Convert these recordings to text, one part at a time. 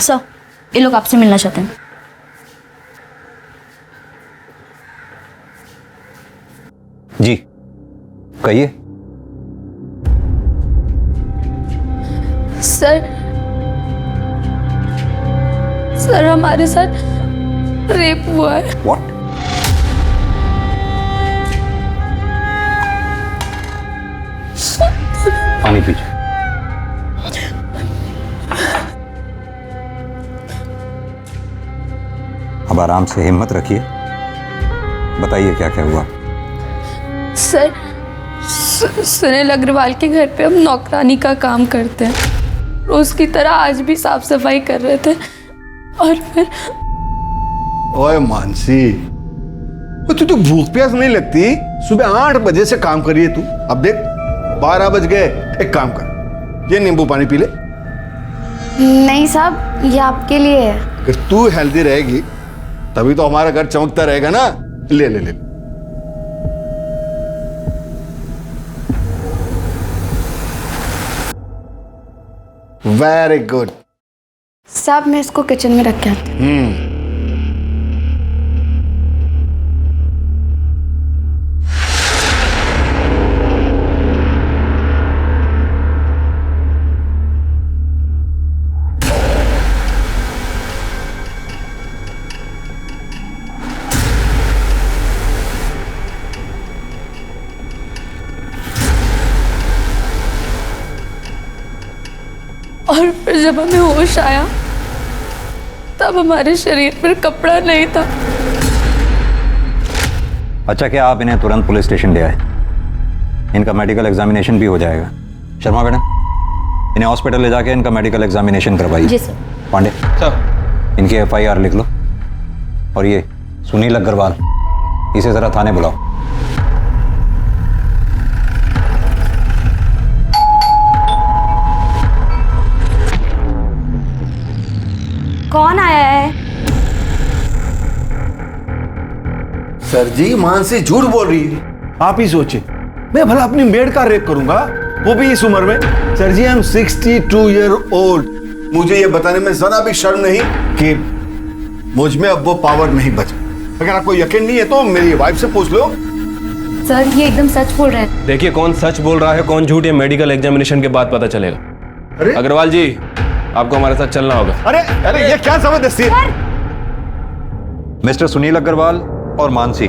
Sir, ये लोग आपसे मिलना चाहते हैं। जी कहिए। सर हमारे साथ रेप हुआ है। व्हाट? पानी पीजिए। अब आराम से हिम्मत रखिए, बताइए क्या क्या हुआ। सर, सुनील अग्रवाल के घर पे हम नौकरानी का काम करते हैं। रोज की तरह आज भी साफ सफाई कर रहे थे और फिर। ओए मानसी, तुझे भूख प्यास नहीं लगती? सुबह 8 बजे से काम करिए तू, अब देख 12 बज गए। एक काम कर, ये नींबू पानी पी ले। नहीं साहब, ये आपके लिए है। अगर तू हेल्दी रहेगी तभी तो हमारा घर चमकता रहेगा ना। ले ले ले। Very good. साहब मैं इसको किचन में रख के आती हूँ। और फिर जब हमें होश आया तब हमारे शरीर पर कपड़ा नहीं था। अच्छा, क्या आप इन्हें तुरंत पुलिस स्टेशन ले आए? इनका मेडिकल एग्जामिनेशन भी हो जाएगा। शर्मा मैडम, इन्हें हॉस्पिटल ले जाके इनका मेडिकल एग्जामिनेशन करवाइए। जी सर। पांडे सर, इनकी FIR लिख लो। और ये सुनील अग्रवाल, इसे जरा थाने बुलाओ। कौन आया है? सर जी, मानसी झूठ बोल रही है। आप ही सोचे, मैं भला अपनी मेड का रेप करूंगा, वो भी इस उम्र में? सर जी, आई एम 62 ईयर ओल्ड। मुझे ये बताने में जरा भी शर्म नहीं कि मुझ में अब वो पावर नहीं बचा। अगर आपको यकीन नहीं है तो मेरी वाइफ से पूछ लो। सर, ये एकदम सच बोल रहे हैं। देखिए, कौन सच बोल रहा है कौन झूठ, ये मेडिकल एग्जामिनेशन के बाद पता चलेगा। अरे अग्रवाल जी, आपको हमारे साथ चलना होगा। अरे अरे, ये क्या जबरदस्ती है? मिस्टर सुनील अग्रवाल और मानसी,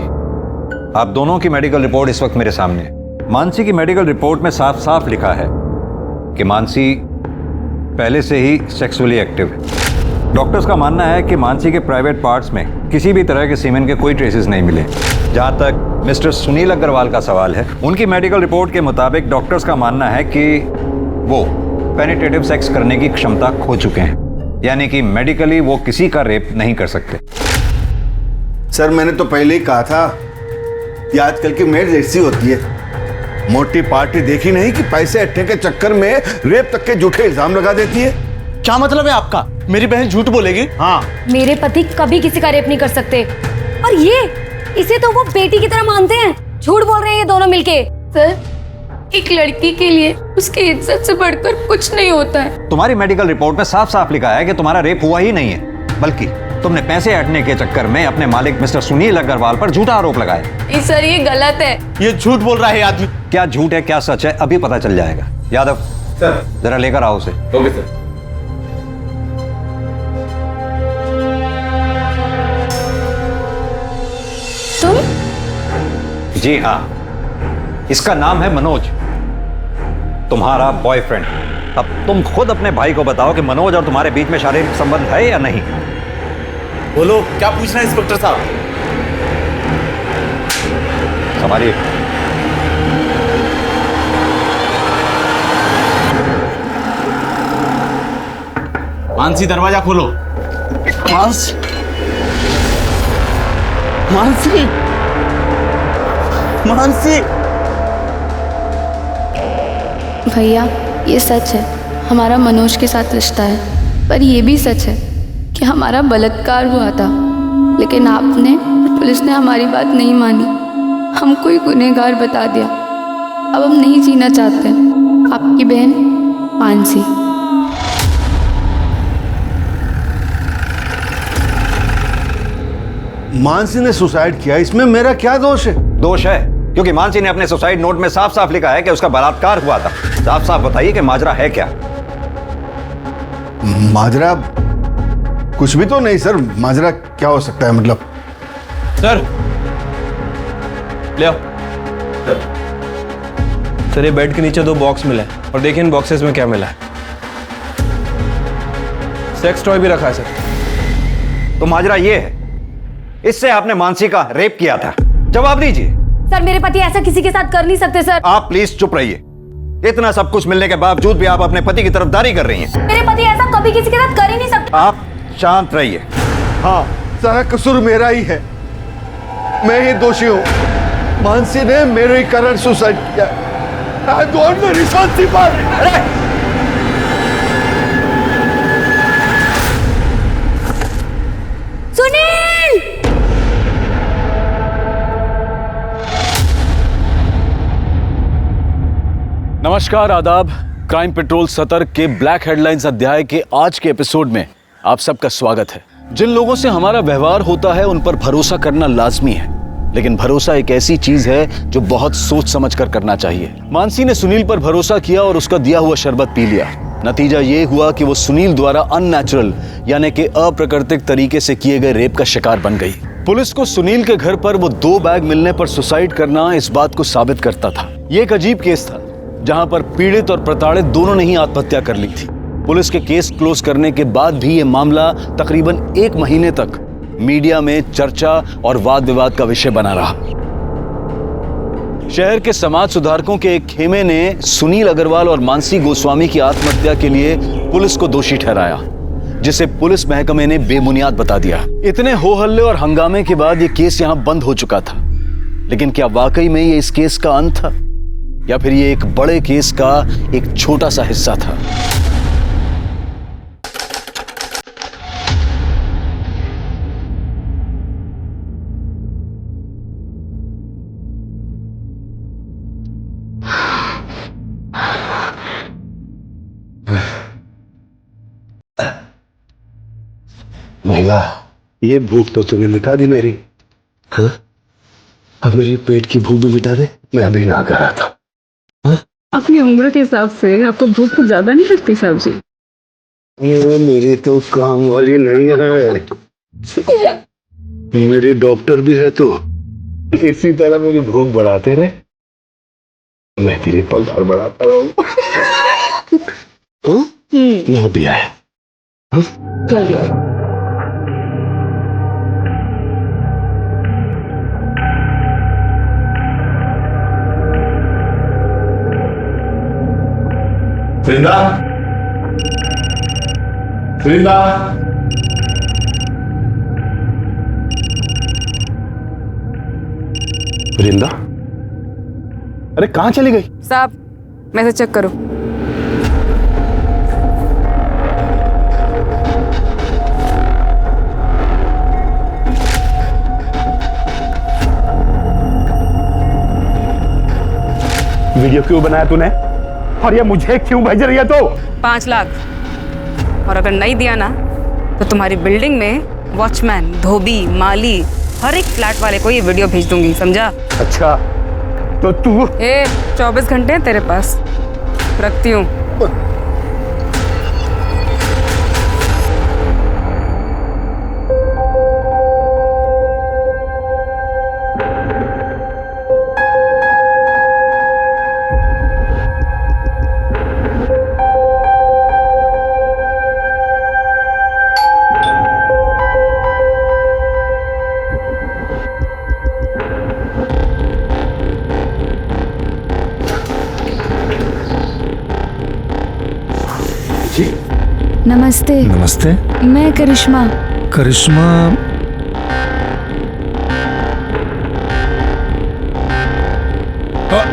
आप दोनों की मेडिकल रिपोर्ट इस वक्त मेरे सामने है। मानसी की मेडिकल रिपोर्ट में साफ साफ लिखा है कि मानसी पहले से ही सेक्सुअली एक्टिव है। डॉक्टर्स का मानना है कि मानसी के प्राइवेट पार्ट्स में किसी भी तरह के सीमेन के कोई ट्रेसेस नहीं मिले। जहां तक मिस्टर सुनील अग्रवाल का सवाल है, उनकी मेडिकल रिपोर्ट के मुताबिक डॉक्टर्स का मानना है कि वो पेनिट्रेटिव सेक्स करने की क्षमता खो चुके हैं, यानी कि मेडिकली वो किसी का रेप नहीं कर सकते। सर, मैंने तो पहले ही कहा था, ये आजकल की मेड ऐसी होती है, मोटी पार्टी देखी नहीं कि पैसे अट्ठे के चक्कर में रेप तक के झूठे इल्जाम लगा देती है। क्या मतलब है आपका? मेरी बहन झूठ बोलेगी? हाँ, मेरे पति कभी किसी का रेप नहीं कर सकते। और ये, इसे तो वो बेटी की तरह मानते हैं। झूठ बोल रहे हैं ये दोनों मिलके। सर, एक लड़की के लिए उसकी इज्जत से बढ़कर कुछ नहीं होता है। तुम्हारी मेडिकल रिपोर्ट में साफ साफ लिखा है कि तुम्हारा रेप हुआ ही नहीं है, बल्कि तुमने पैसे हटने के चक्कर में अपने मालिक मिस्टर सुनील अग्रवाल पर झूठा आरोप लगाया। नहीं सर, ये गलत है। ये झूठ बोल रहा है आदमी। क्या झूठ है क्या सच है अभी पता चल जाएगा। यादव सर। जरा लेकर आओ उसे। Okay sir. तुम? जी हाँ, इसका नाम है मनोज, तुम्हारा बॉयफ्रेंड। अब तुम खुद अपने भाई को बताओ कि मनोज और तुम्हारे बीच में शारीरिक संबंध है या नहीं। बोलो, क्या पूछना है इंस्पेक्टर साहब? संभालिए। मानसी, दरवाजा खोलो। मानसी, मानसी, मानसी। भैया, ये सच है, हमारा मनोज के साथ रिश्ता है। पर ये भी सच है कि हमारा बलात्कार हुआ था, लेकिन आपने और पुलिस ने हमारी बात नहीं मानी, हमको ही गुनहगार बता दिया। अब हम नहीं जीना चाहते। आपकी बहन मानसी। मानसी ने सुसाइड किया, इसमें मेरा क्या दोष है? दोष है क्योंकि मानसी ने अपने सुसाइड नोट में साफ साफ लिखा है कि उसका बलात्कार हुआ था। साफ साफ बताइए कि माजरा है क्या? माजरा कुछ भी तो नहीं सर। माजरा क्या हो सकता है मतलब? सर ले आओ। सर ये बेड के नीचे 2 बॉक्स मिले हैं और देखिए इन बॉक्सेस में क्या मिला है। सेक्स टॉय भी रखा है सर। तो माजरा ये है, इससे आपने मानसी का रेप किया था। जवाब दीजिए। सर मेरे पति ऐसा किसी के साथ कर नहीं सकते सर। आप प्लीज चुप रहिए। इतना सब कुछ मिलने के बावजूद भी आप अपने पति की तरफदारी कर रही हैं। मेरे पति ऐसा कभी किसी के साथ कर ही नहीं सकते। आप शांत रहिए। हाँ, सारा कसूर मेरा ही है, मैं ही दोषी हूँ। मानसी ने मेरे कारण सुसाइड किया। I don't know responsible. Sunil! नमस्कार, आदाब। क्राइम पेट्रोल सतर्क के ब्लैक हेडलाइंस अध्याय के आज के एपिसोड में आप सबका स्वागत है। जिन लोगों से हमारा व्यवहार होता है उन पर भरोसा करना लाजमी है, लेकिन भरोसा एक ऐसी चीज है जो बहुत सोच समझ कर करना चाहिए। मानसी ने सुनील पर भरोसा किया और उसका दिया हुआ शरबत पी लिया। नतीजा ये हुआ कि वो सुनील द्वारा अननेचुरल यानी कि अप्राकृतिक तरीके से किए गए रेप का शिकार बन गई। पुलिस को सुनील के घर पर वो 2 बैग मिलने पर सुसाइड करना इस बात को साबित करता था। ये एक अजीब केस था जहां पर पीड़ित और प्रताड़ित दोनों ने ही आत्महत्या कर ली थी। पुलिस के केस क्लोज करने के बाद भी ये मामला तकरीबन 1 महीने तक मीडिया में चर्चा और वाद विवाद का विषय बना रहा। शहर के समाज सुधारकों के एक खेमे ने सुनील अग्रवाल और मानसी गोस्वामी की आत्महत्या के लिए पुलिस को दोषी ठहराया, जिसे पुलिस महकमे ने बेबुनियाद बता दिया। इतने हो हल्ले और हंगामे के बाद ये केस यहां बंद हो चुका था, लेकिन क्या वाकई में ये इस केस का अंत था या फिर ये एक बड़े केस का एक छोटा सा हिस्सा था? महिला, ये भूख तो तुम्हें मिटा दी मेरी। हाँ? अब मेरी पेट की भूख भी मिटा दे। मैं अभी ना कर रहा था। हाँ? अपनी उम्र के हिसाब से आपको भूख तो ज्यादा नहीं लगती साहब जी? ये मेरी तो काम वाली नहीं है, मेरी डॉक्टर भी है, तो इसी तरह मेरी भूख बढ़ाते रहे, मैं तेरी पगार बढ़ाता रहूं। यहाँ भी आया। वृंदा, वृंदा, वृंदा, अरे कहाँ चली गई? साहब मैसेज चेक करो। वीडियो क्यों बनाया तूने? और ये मुझे क्यों भेज रही है तू? 5 लाख, और अगर नहीं दिया ना तो तुम्हारी बिल्डिंग में वॉचमैन, धोबी, माली, हर एक फ्लैट वाले को ये वीडियो भेज दूंगी, समझा? अच्छा, तो तू 24 घंटे हैं तेरे पास, रखती हूँ। नमस्ते। नमस्ते। मैं करिश्मा। करिश्मा?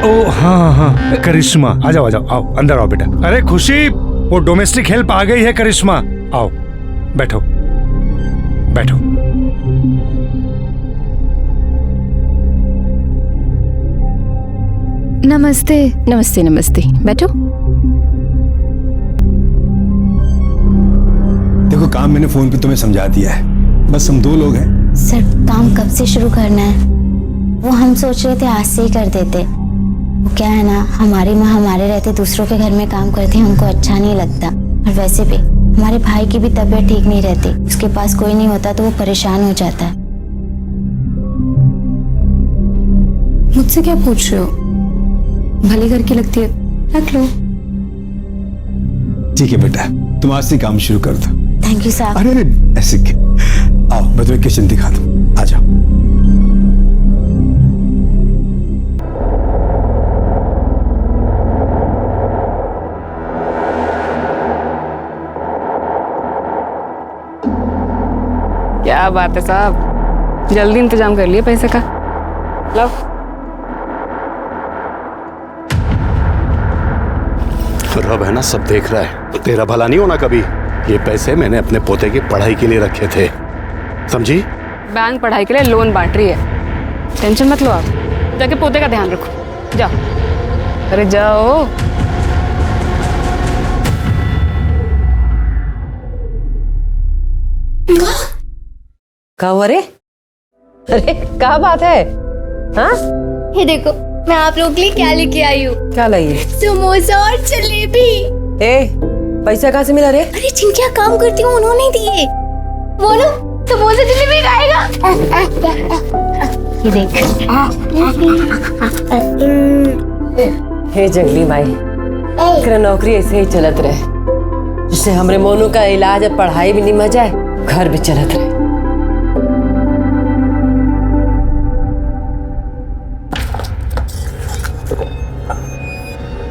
ओ हाँ हाँ, करिश्मा आ जाओ, आ जाओ, आओ अंदर आओ बेटा। अरे खुशी, वो डोमेस्टिक हेल्प आ गई है। करिश्मा आओ, बैठो बैठो। नमस्ते। नमस्ते नमस्ते, बैठो। देखो, काम मैंने फोन पे तुम्हें समझा दिया है, बस हम 2 लोग हैं। सर काम कब से शुरू करना है? वो हम सोच रहे थे आज से ही कर देते। वो क्या है ना, हमारी माँ हमारे रहते दूसरों के घर में काम करती, हमको अच्छा नहीं लगता। और वैसे भी हमारे भाई की भी तबीयत ठीक नहीं रहती, उसके पास कोई नहीं होता तो वो परेशान हो जाता है। मुझसे क्या पूछ रहे हो? भले घर की लगती है, रख लो। ठीक है बेटा, तुम आज से काम शुरू कर दो। थैंक यू साहब। अरे ऐसे क्या, आओ मैं तुम्हें किचन दिखा दूं, आ जाओ। क्या बात है साहब, जल्दी इंतजाम कर लिए पैसे का। लो। रब है ना, सब देख रहा है, तेरा भला नहीं होना कभी। ये पैसे मैंने अपने पोते की पढ़ाई के लिए रखे थे, समझी? बैंक पढ़ाई के लिए लोन बांट रही है, टेंशन मत लो आप। जाके पोते का ध्यान रखो, जाओ। अरे जाओ। अरे अरे क्या बात है? हाँ, ये देखो मैं आप लोगों के लिए क्या लेके आई हूँ। क्या लाई है? समोसा और जलेबी। पैसा कहाँ से मिला रे? अरे जिनके यहाँ काम करती हूँ उन्होंने दिए। बोलो समोसा जलेबी खाएगा। ये देख। हे जंगली माई, तेरा नौकरी ऐसे ही चलत रहे, जिससे हमरे मोनू का इलाज और पढ़ाई भी निमह जाए, घर भी चलत रहे।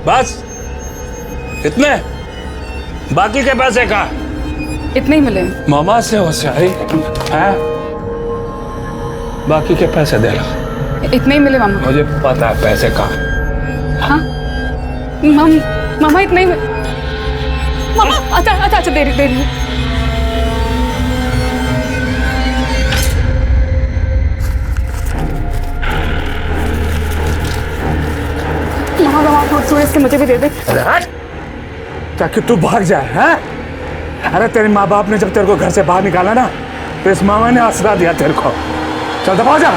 बस इतने? बाकी के पैसे का? इतने ही मिले। मामा से होशियारी है, बाकी के पैसे दे लो। इतने ही मिले मामा। मुझे पता है पैसे का। हाँ मामा इतने ही मामा। अच्छा दे रही। मामा इसके मुझे भी दे दे। ताकि तू भाग जाए हैं? अरे तेरे माँ बाप ने जब तेरे को घर से बाहर निकाला ना, तो इस मामा ने आसरा दिया तेरे को। चल दबा जा।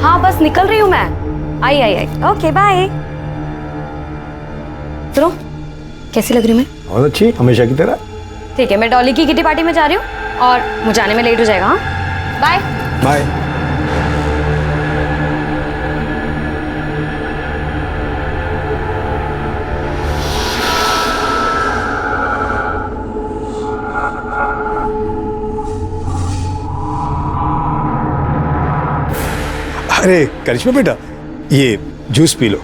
हाँ बस निकल रही हूँ मैं। आई। Okay bye. सुनो, कैसी लग रही हूँ मैं? बहुत अच्छी, हमेशा की तरह। ठीक है, मैं डॉली की किटी पार्टी में जा रही हूँ और मुझे आने में लेट हो जाएगा। हाँ बाय बाय। अरे करिश्मा बेटा, ये जूस पी लो।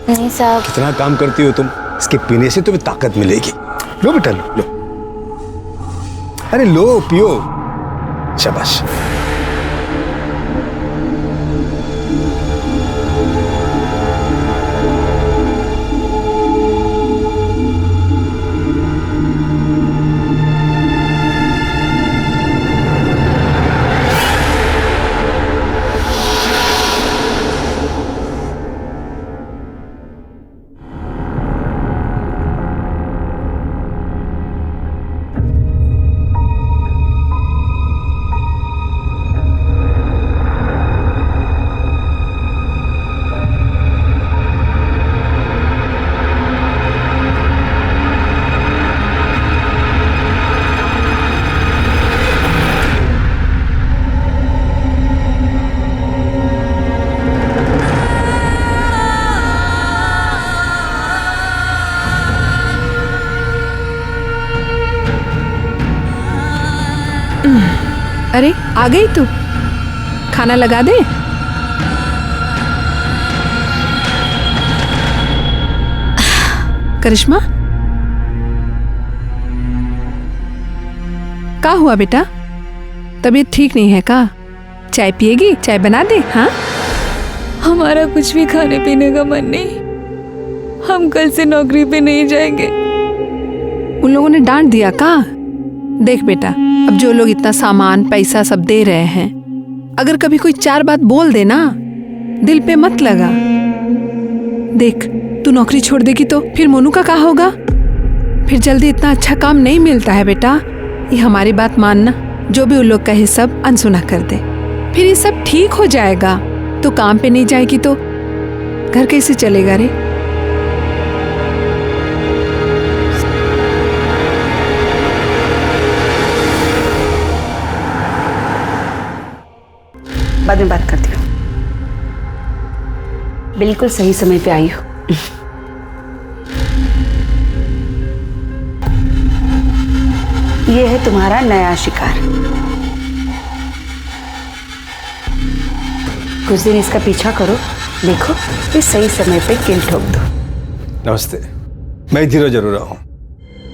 नहीं साहब। कितना काम करती हो तुम, इसके पीने से तुम्हें ताकत मिलेगी। लो बेटा लो। अरे लो, पियो। शाबाश। अरे आ गई तू, खाना लगा दे। करिश्मा, क्या हुआ बेटा? तबीयत ठीक नहीं है का? चाय पिएगी? चाय बना दे। हाँ, हमारा कुछ भी खाने पीने का मन नहीं, हम कल से नौकरी पे नहीं जाएंगे। उन लोगों ने डांट दिया का? देख बेटा, अब जो लोग इतना सामान पैसा सब दे रहे हैं, अगर कभी कोई चार बात बोल दे ना, दिल पे मत लगा। देख, तू नौकरी छोड़ देगी तो फिर मोनू का क्या होगा? फिर जल्दी इतना अच्छा काम नहीं मिलता है बेटा। ये हमारी बात मानना, जो भी उन लोग कहे सब अनसुना कर दे। फिर ये सब ठीक हो जाएगा। तो काम पे नहीं जाएगी तो घर कैसे चलेगा रे? बाद में बात करती हूँ। बिल्कुल सही समय पे आई हो। ये है तुम्हारा नया शिकार। कुछ दिन इसका पीछा करो, देखो ये सही समय पे किल ठोक दो। नमस्ते, मैं धीरज अरोड़ा हूँ।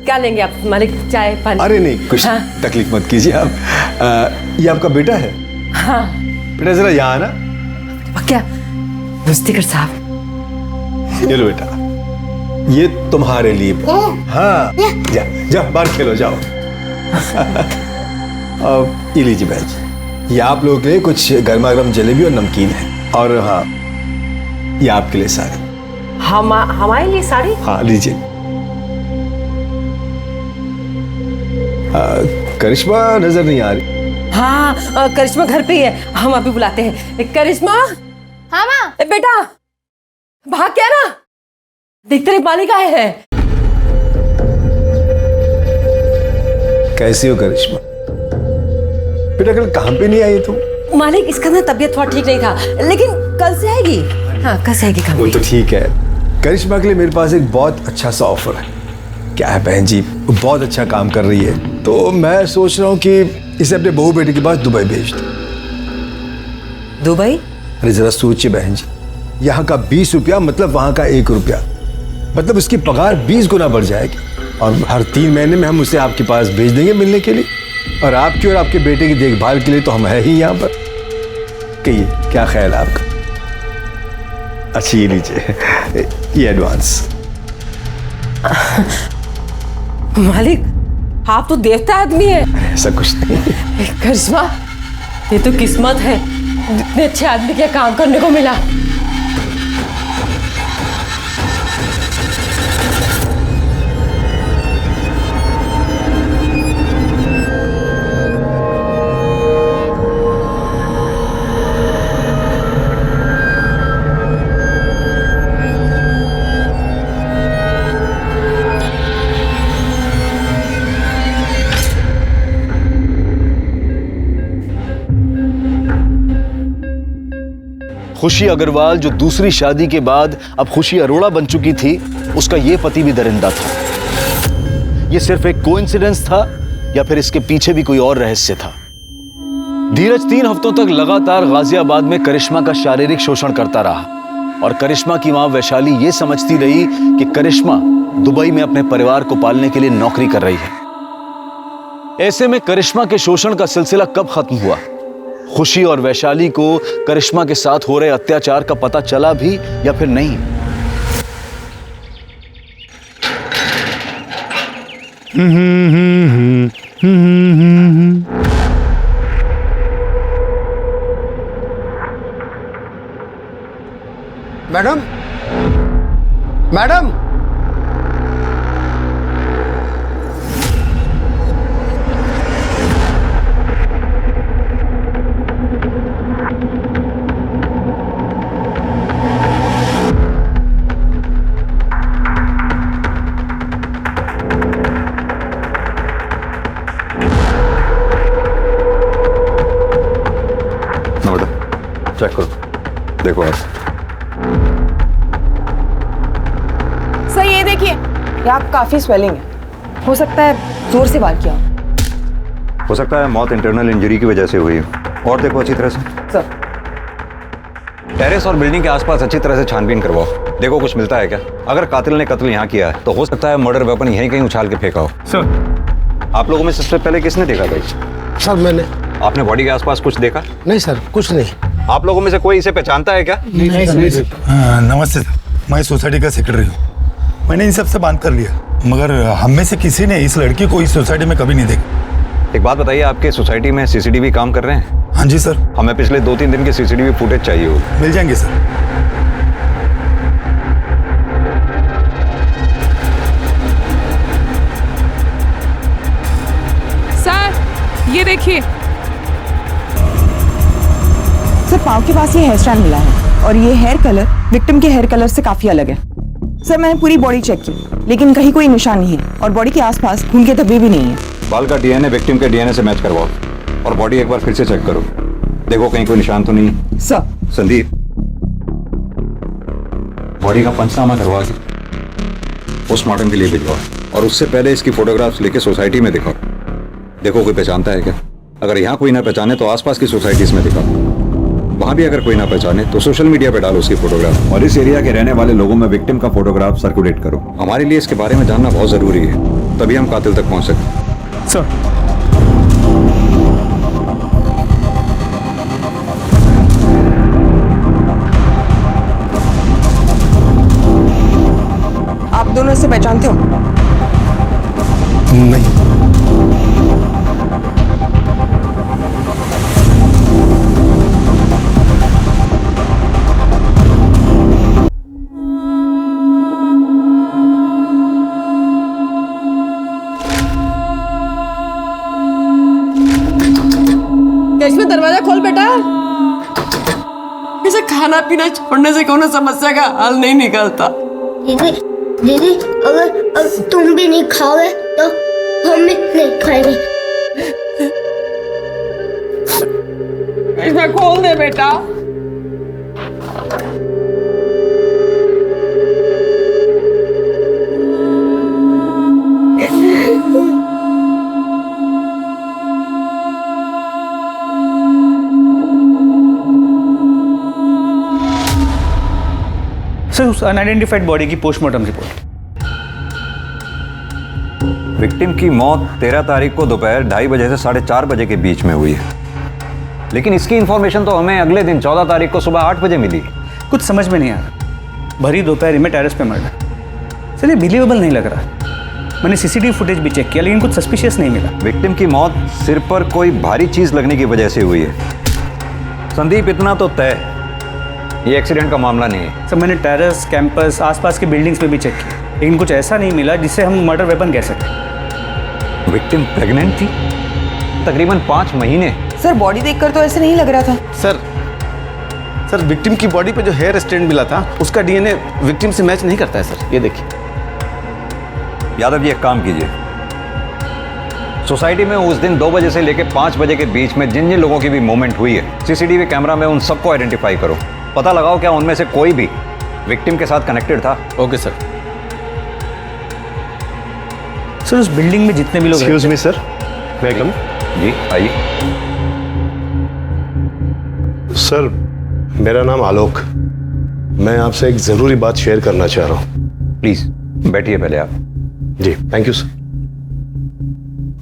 क्या लेंगे आप मालिक? चाय पानी? अरे नहीं, कुछ हाँ? तकलीफ मत कीजिए आप। ये आपका बेटा है? हाँ। बेटा जरा यहाँ आना। क्या मुस्तिकर साहब? ये लो बेटा, ये तुम्हारे लिए। हाँ, जा बाहर खेलो, जाओ। अब ये लीजिए बहन, ये आप लोगों के लिए कुछ गर्मा गर्म जलेबी और नमकीन है। और हाँ, ये आपके लिए साड़ी। हमारे लिए साड़ी? हाँ लीजिए। करिश्मा नजर नहीं आ रही। हाँ, करिश्मा घर पे ही है, हम अभी बुलाते हैं। करिश्मा। हाँ माँ। बेटा भाग क्या ना, देखते रहे मालिक आए हैं। कैसी हो करिश्मा? बेटा कल काम पे नहीं आई तुम? मालिक इसका ना तबीयत थोड़ा ठीक नहीं था, लेकिन कल से आएगी। हाँ कल से आएगी काम पे। वो तो ठीक है। करिश्मा के लिए मेरे पास एक बहुत अच्छा सा ऑफर है। क्या है बहन जी, वो बहुत अच्छा काम कर रही है, तो मैं सोच रहा हूँ कि इसे अपने बहू बेटे के पास दुबई भेज दूं। दुबई? अरे जरा सोचिए बहन जी, यहाँ का 20 रुपया मतलब वहाँ का 1 रुपया, मतलब उसकी पगार 20 गुना बढ़ जाएगी। और हर 3 महीने में हम उसे आपके पास भेज देंगे मिलने के लिए, और आपकी और आपके बेटे की देखभाल के लिए तो हम है ही यहाँ पर। कहिए क्या ख्याल है आपका? अच्छी ये लीजिए, ये एडवांस। मालिक आप तो देवता आदमी है। ऐसा कुछ नहीं। करिश्मा ये तो किस्मत है, इतने अच्छे आदमी के काम करने को मिला। खुशी अग्रवाल जो दूसरी शादी के बाद अब खुशी अरोड़ा बन चुकी थी, उसका यह पति भी दरिंदा था। यह सिर्फ एक कोइंसिडेंस था या फिर इसके पीछे भी कोई और रहस्य था? धीरज 3 हफ्तों तक लगातार गाजियाबाद में करिश्मा का शारीरिक शोषण करता रहा और करिश्मा की मां वैशाली यह समझती रही कि करिश्मा दुबई में अपने परिवार को पालने के लिए नौकरी कर रही है। ऐसे में करिश्मा के शोषण का सिलसिला कब खत्म हुआ? खुशी और वैशाली को करिश्मा के साथ हो रहे अत्याचार का पता चला भी या फिर नहीं? मैडम, मैडम, चेक करो, देखो आप। सर ये देखिए, यहाँ काफी स्वेलिंग है, हो सकता है जोर से वार किया हो सकता है मौत इंटरनल इंजरी की वजह से हुई। और देखो अच्छी तरह से सर। टेरेस और बिल्डिंग के आसपास अच्छी तरह से छानबीन करवाओ, देखो कुछ मिलता है क्या। अगर कातिल ने कत्ल यहाँ किया है तो हो सकता है मर्डर वेपन यहीं कहीं उछाल के फेंका हो। सर। आप लोगों में सबसे पहले किसने देखा भाई? सर मैंने। आपने बॉडी के आसपास कुछ देखा? नहीं सर, कुछ नहीं। आप लोगों में से कोई इसे पहचानता है क्या? नहीं सर। नमस्ते सर, मैं सोसाइटी का सेक्रेटरी हूँ। मैंने इन सब से बात कर लिया, मगर हम में से किसी ने इस लड़की को इस सोसाइटी में कभी नहीं देखा। एक बात बताइए, आपके सोसाइटी में सीसीटीवी काम कर रहे हैं? हाँ जी सर। हमें पिछले 2-3 दिन के सीसीटीवी फुटेज चाहिए होगी। मिल जाएंगे सर। ये देखिए। सर पाँव के पास ये हेयर स्टाइल मिला है और ये हेयर कलर विक्टिम के हेयर कलर से काफी अलग है। सर मैंने पूरी बॉडी चेक की लेकिन कहीं कोई निशान नहीं है और बॉडी के आसपास खून के धब्बे भी नहीं है। बाल का डीएनए विक्टिम के डीएनए से मैच करवाओ और बॉडी एक बार फिर से चेक करो, देखो कहीं कोई निशान तो नहीं। सर। संदीप, बॉडी का पंचनामा करवा के पोस्टमार्टम के लिए भिजवाओ और उससे पहले इसकी फोटोग्राफ्स लेके सोसाइटी में दिखाओ, देखो कोई पहचानता है क्या। अगर यहाँ कोई ना पहचाने तो आसपास की सोसाइटीज में दिखाओ, वहां भी अगर कोई ना पहचाने तो सोशल मीडिया पे डालो उसकी फोटोग्राफ और इस एरिया के रहने वाले लोगों में विक्टिम का फोटोग्राफ सर्कुलेट करो। हमारे लिए इसके बारे में जानना बहुत जरूरी है, तभी हम कातिल तक पहुंच सकते। सर आप दोनों इसे पहचानते हो? नहीं। इसमें दरवाजा खोल बेटा। इसे खाना पीना छोड़ने से कोनो समस्या का हल नहीं निकलता। दीदी दीदी अगर तुम भी नहीं खाओगे तो हम भी नहीं खाएंगे। इसमें खोल दे बेटा। सर उस अनआइडेंटिफाइड बॉडी की पोस्टमार्टम रिपोर्ट। विक्टिम की मौत 13 तारीख को दोपहर 2:30 बजे से 4:30 बजे के बीच में हुई है, लेकिन इसकी इंफॉर्मेशन तो हमें अगले दिन 14 तारीख को सुबह 8 बजे मिली। कुछ समझ में नहीं आ रहा, भरी दोपहर में टेरेस पे मर्डर। सर ये बिलीवेबल नहीं लग रहा। मैंने सीसीटीवी फुटेज भी चेक किया लेकिन कुछ सस्पिशियस नहीं मिला। विक्टिम की मौत सिर पर कोई भारी चीज लगने की वजह से हुई है। संदीप, इतना तो तय ये एक्सीडेंट का मामला नहीं है। सर मैंने टेरेस, कैंपस, आसपास के बिल्डिंग्स पे भी चेक किया लेकिन कुछ ऐसा नहीं मिला जिससे हम मर्डर वेपन कह सकें। विक्टिम प्रेग्नेंट थी, तकरीबन 5 महीने। सर बॉडी देखकर तो ऐसे नहीं लग रहा था। सर विक्टिम की बॉडी पे जो हेयर स्ट्रेंड मिला था उसका डीएनए विक्टिम से मैच नहीं करता है सर, ये देखिए। यादव जी, एक काम कीजिए, सोसाइटी में उस दिन 2 बजे से लेकर 5 बजे के बीच में जिन जिन लोगों की भी मूवमेंट हुई है सीसीटीवी कैमरा में उन सबको आइडेंटिफाई करो, पता लगाओ क्या उनमें से कोई भी विक्टिम के साथ कनेक्टेड था। Okay sir. सर उस बिल्डिंग में जितने भी लोग एक्सक्यूज मी सर, वेलकम। जी आइए। सर मेरा नाम आलोक, मैं आपसे एक जरूरी बात शेयर करना चाह रहा हूँ। प्लीज बैठिए पहले आप। जी थैंक यू सर।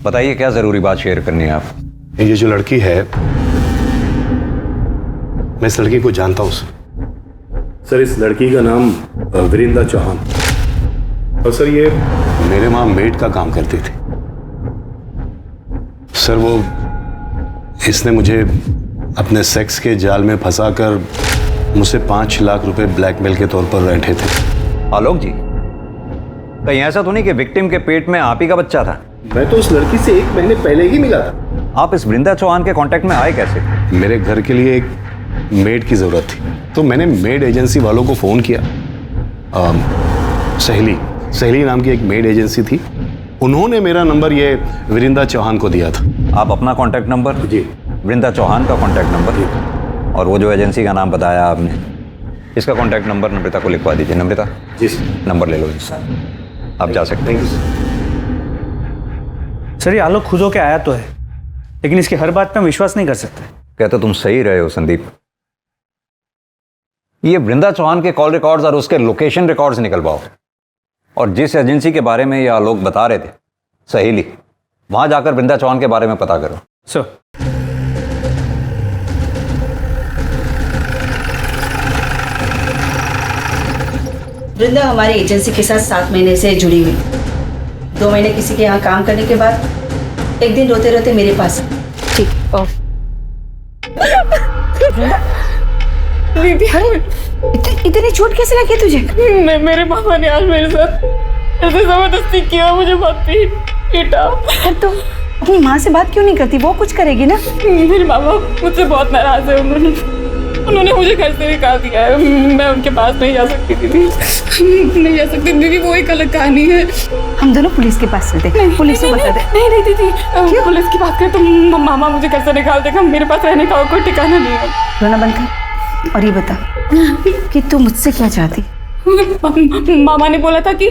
बताइए क्या जरूरी बात शेयर करनी है आप। ये जो लड़की है, मैं इस लड़की को जानता हूँ सर। इस लड़की का नाम वीरिंदा चौहान, और सर ये मेरे वहां मेड का काम करती थी। सर वो इसने मुझे अपने सेक्स के जाल में फंसाकर मुझसे 5 लाख रुपए ब्लैकमेल के तौर पर रैंठे थे। आलोक जी, कहीं ऐसा तो नहीं कि विक्टिम के पेट में आप ही का बच्चा था? मैं तो उस लड़की से 1 महीने पहले ही मिला था। आप इस वृंदा चौहान के कांटेक्ट में आए कैसे? मेरे घर के लिए एक मेड की जरूरत थी तो मैंने मेड एजेंसी वालों को फोन किया। सहेली नाम की एक मेड एजेंसी थी, उन्होंने मेरा नंबर ये वीरिंदा चौहान को दिया था। आप अपना कांटेक्ट नंबर? जी। वृंदा चौहान का कांटेक्ट नंबर? और वो जो एजेंसी का नाम बताया आपने, इसका कांटेक्ट नंबर नम्रता को लिखवा दीजिए। नम्रता जी नंबर ले लो इसका, आप जा सकते हैं। सर ये आलोक खुद होके आया तो है लेकिन इसकी हर बात पे हम विश्वास नहीं कर सकते। कहते तुम सही रहे हो संदीप। ये वृंदा चौहान के कॉल रिकॉर्ड्स और उसके लोकेशन रिकॉर्ड्स निकलवाओ और जिस एजेंसी के बारे में ये आलोक बता रहे थे, सहेली, वहां जाकर वृंदा चौहान के बारे में पता करो। सर वृंदा हमारी एजेंसी के साथ 7 महीने से जुड़ी हुई। 2 महीने किसी के यहाँ काम करने के बाद एक दिन रोते रोते मेरे पास। ठीक ऑफ। इतनी चोट कैसे लगी तुझे? मेरे पापा ने आज मेरे साथ ऐसे जबरदस्ती किया, मुझे बहुत पीटा। अपनी माँ से बात क्यों नहीं करती? वो कुछ करेगी ना। मेरी मामा मुझसे बहुत नाराज है। उन्होंने मुझे घर से निकाल दिया है। मैं उनके पास नहीं जा सकती दीदी, नहीं जा सकती दीदी। वो एक अलग कहानी है। हम दोनों पुलिस के पास चलते हैं, पुलिस को बता दे। नहीं दीदी, पुलिस की बात करें तो मामा मुझे घर से निकाल देगा। मेरे पास रहने का कोई ठिकाना नहीं है। रोना बंद कर और ये बता कि तू मुझसे क्या चाहती? मामा ने बोला था कि